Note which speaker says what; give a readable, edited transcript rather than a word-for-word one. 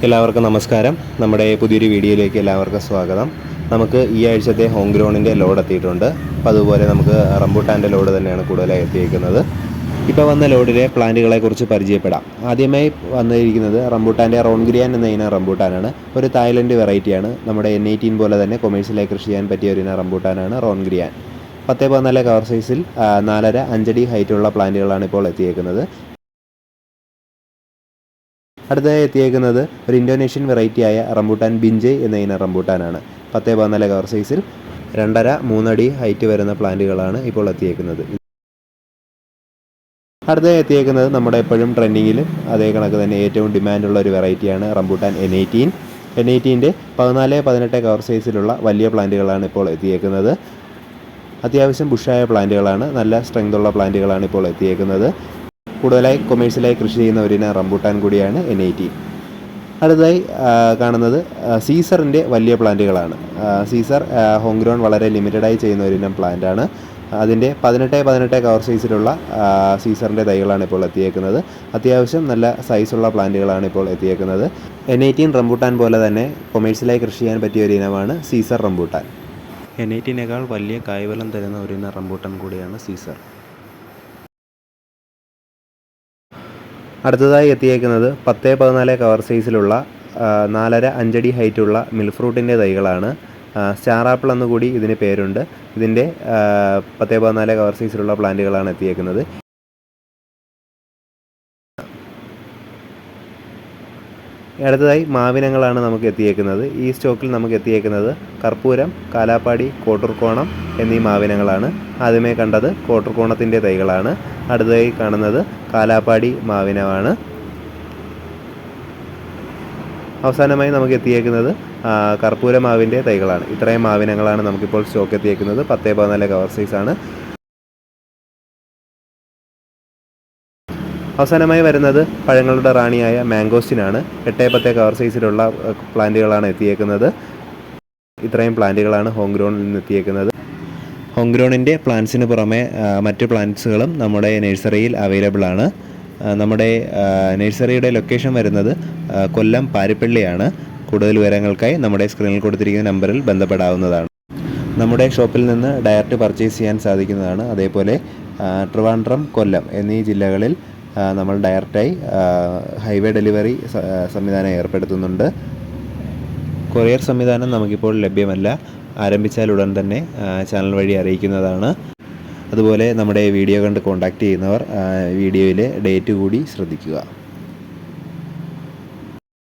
Speaker 1: എല്ലാവർക്കും നമസ്കാരം. നമ്മുടെ പുതിയൊരു വീഡിയോയിലേക്ക് എല്ലാവർക്കും സ്വാഗതം. നമുക്ക് ഈ ആഴ്ചത്തെ ഹോം ഗ്രൗണ്ടിൻ്റെ ലോഡ് എത്തിയിട്ടുണ്ട്. അപ്പോൾ അതുപോലെ നമുക്ക് റംബൂട്ടാൻ്റെ ലോഡ് തന്നെയാണ് കൂടുതലായി എത്തിയിരിക്കുന്നത്. ഇപ്പോൾ വന്ന ലോഡിലെ പ്ലാന്റുകളെക്കുറിച്ച് പരിചയപ്പെടാം. ആദ്യമായി വന്നിരിക്കുന്നത് റംബൂട്ടാൻ്റെ റോൺഗ്രിയാൻ എന്ന ഇനം റംബൂട്ടാനാണ്. ഒരു തായ്ലൻഡ് വെറൈറ്റിയാണ്. നമ്മുടെ N18 പോലെ തന്നെ കൊമേഴ്ഷ്യലായി കൃഷി ചെയ്യാൻ പറ്റിയ ഒരു ഇനം റംബൂട്ടാനാണ് റോൺഗ്രിയാൻ. 10-14 കവർ സൈസിൽ 4.5 അടി ഹൈറ്റുള്ള പ്ലാന്റുകളാണ് ഇപ്പോൾ എത്തിയേക്കുന്നത്. അടുത്തതായി എത്തിയേക്കുന്നത് ഒരു ഇന്തോനേഷ്യൻ വെറൈറ്റിയായ റംബൂട്ടാൻ ബിഞ്ചെ എന്ന ഇനം റംബൂട്ടാനാണ്. 10-14 കവർ സൈസിൽ 2.5-3 അടി ഹൈറ്റ് വരുന്ന പ്ലാന്റുകളാണ് ഇപ്പോൾ എത്തിയേക്കുന്നത്. അടുത്തതായി എത്തിയേക്കുന്നത് നമ്മുടെ എപ്പോഴും ട്രെൻഡിങ്ങിൽ അതേ കണക്ക് തന്നെ ഏറ്റവും ഡിമാൻഡുള്ള ഒരു വെറൈറ്റിയാണ് റംബൂട്ടാൻ N18. N18ൻ്റെ 14-18 കവർ സൈസിലുള്ള വലിയ പ്ലാന്റുകളാണ് ഇപ്പോൾ എത്തിയേക്കുന്നത്. അത്യാവശ്യം ബുഷായ പ്ലാന്റുകളാണ്, നല്ല സ്ട്രെങ്ത് ഉള്ള പ്ലാന്റുകളാണ് ഇപ്പോൾ എത്തിയേക്കുന്നത്. കൂടുതലായി കൊമേഴ്ഷ്യലായി കൃഷി ചെയ്യുന്ന ഒരു ഇനം റംബൂട്ടാൻ കൂടിയാണ് N18. അടുത്തതായി കാണുന്നത് സീസറിൻ്റെ വലിയ പ്ലാന്റുകളാണ്. സീസർ ഹോം ഗ്രൗണ്ട് വളരെ ലിമിറ്റഡായി ചെയ്യുന്ന ഒരു ഇനം പ്ലാന്റാണ്. അതിൻ്റെ 18-18 കവർ സൈസിലുള്ള സീസറിൻ്റെ തൈകളാണ് ഇപ്പോൾ എത്തിയേക്കുന്നത്. അത്യാവശ്യം നല്ല സൈസുള്ള പ്ലാന്റുകളാണ് ഇപ്പോൾ എത്തിയേക്കുന്നത്. N18 റംബൂട്ടാൻ പോലെ തന്നെ കൊമേഴ്ഷ്യലായി കൃഷി ചെയ്യാൻ പറ്റിയ ഒരു ഇനമാണ് സീസർ റംബൂട്ടാൻ. N18നേക്കാൾ വലിയ കായ്ഫലം തരുന്ന ഒരു ഇനം റംബൂട്ടാൻ കൂടിയാണ് സീസർ. അടുത്തതായി എത്തിയേക്കുന്നത് 10-14 കവർ സൈസിലുള്ള 4.5 അടി ഹൈറ്റുള്ള മിൽക്ക് ഫ്രൂട്ടിൻ്റെ തൈകളാണ്. സ്റ്റാർ ആപ്പിൾ എന്നുകൂടി ഇതിന് പേരുണ്ട്. ഇതിൻ്റെ 10-14 കവർ സൈസിലുള്ള പ്ലാന്റുകളാണ് എത്തിയേക്കുന്നത്. അടുത്തതായി മാവിനങ്ങളാണ് നമുക്ക് എത്തിയേക്കുന്നത്. ഈ സ്റ്റോക്കിൽ നമുക്ക് എത്തിയേക്കുന്നത് കർപ്പൂരം, കാലാപ്പാടി, കോട്ടൂർക്കോണം എന്നീ മാവിനങ്ങളാണ്. ആദ്യമേ കണ്ടത് കോട്ടൂർക്കോണത്തിൻ്റെ തൈകളാണ്. അടുത്തതായി കാണുന്നത് കാലാപ്പാടി മാവിനമാണ്. അവസാനമായി നമുക്ക് എത്തിയേക്കുന്നത് കർപ്പൂര മാവിൻ്റെ തൈകളാണ്. ഇത്രയും മാവിനങ്ങളാണ് നമുക്കിപ്പോൾ സ്റ്റോക്ക് എത്തിയേക്കുന്നത്. 10-14 കവർ സൈസാണ്. അവസാനമായി വരുന്നത് പഴങ്ങളുടെ റാണിയായ മാംഗോസ്റ്റിനാണ്. 8-10 കവർ സൈസിലുള്ള പ്ലാന്റുകളാണ് എത്തിയേക്കുന്നത്. ഇത്രയും പ്ലാന്റുകളാണ് ഹോം ഗ്രൗണ്ടിൽ നിന്ന് എത്തിയേക്കുന്നത്. ഹോം ഗ്രൗണ്ടിൻ്റെ പ്ലാന്റ്സിന് പുറമെ മറ്റ് പ്ലാന്റ്സുകളും നമ്മുടെ നഴ്സറിയിൽ അവൈലബിൾ ആണ്. നമ്മുടെ നഴ്സറിയുടെ ലൊക്കേഷൻ വരുന്നത് കൊല്ലം പാരിപ്പള്ളിയാണ്. കൂടുതൽ വിവരങ്ങൾക്കായി നമ്മുടെ സ്ക്രീനിൽ കൊടുത്തിരിക്കുന്ന നമ്പറിൽ ബന്ധപ്പെടാവുന്നതാണ്. നമ്മുടെ ഷോപ്പിൽ നിന്ന് ഡയറക്റ്റ് പർച്ചേസ് ചെയ്യാൻ സാധിക്കുന്നതാണ്. അതേപോലെ ട്രിവാൻഡ്രം, കൊല്ലം എന്നീ ജില്ലകളിൽ നമ്മൾ ഡയറക്റ്റായി ഹൈവേ ഡെലിവറി സംവിധാനം ഏർപ്പെടുത്തുന്നുണ്ട്. കൊറിയർ സംവിധാനം നമുക്കിപ്പോൾ ലഭ്യമല്ല. ആരംഭിച്ചാൽ ഉടൻ തന്നെ ചാനൽ വഴി അറിയിക്കുന്നതാണ്. അതുപോലെ നമ്മുടെ വീഡിയോ കണ്ട് കോൺടാക്റ്റ് ചെയ്യുന്നവർ വീഡിയോയിലെ ഡേറ്റ് കൂടി ശ്രദ്ധിക്കുക.